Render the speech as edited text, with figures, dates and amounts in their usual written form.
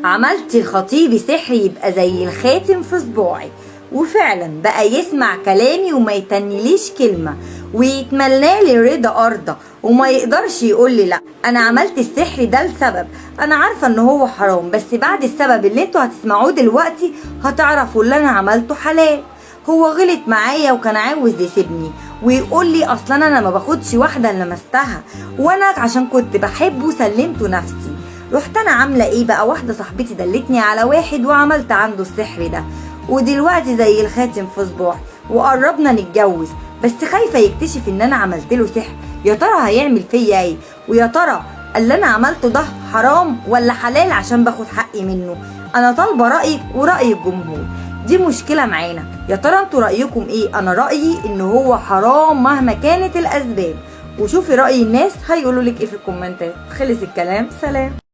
عملت لخطيبي سحر يبقى زي الخاتم في صباعي، وفعلا بقى يسمع كلامي وما يتنيليش كلمة، ويتمنالي رضا أرضى، وما يقدرش يقولي لا. انا عملت السحر ده لسبب، انا عارفة ان هو حرام، بس بعد السبب اللي انتوا هتسمعوه دلوقتي هتعرفوا اللي انا عملته حلال. هو غلط معايا وكان عاوز يسيبني ويقول لي اصلا انا ما باخدش واحده لمستها، وانا عشان كنت بحبه سلمته نفسي. رحت انا عامله ايه بقى، واحده صاحبتي دلتني على واحد وعملت عنده السحر ده، ودلوقتي زي الخاتم في صباعي، وقربنا نتجوز، بس خايفه يكتشف ان انا عملت له سحر. يا ترى هيعمل فيا ايه؟ ويا ترى اللي انا عملته ده حرام ولا حلال عشان باخد حقي منه؟ انا طالبه رايك وراي الجمهور، دي مشكلة معانا. يا ترى انتوا رأيكم ايه؟ انا رأيي ان هو حرام مهما كانت الاسباب، وشوفي رأي الناس هيقولوا لك ايه في الكومنتات. خلص الكلام، سلام.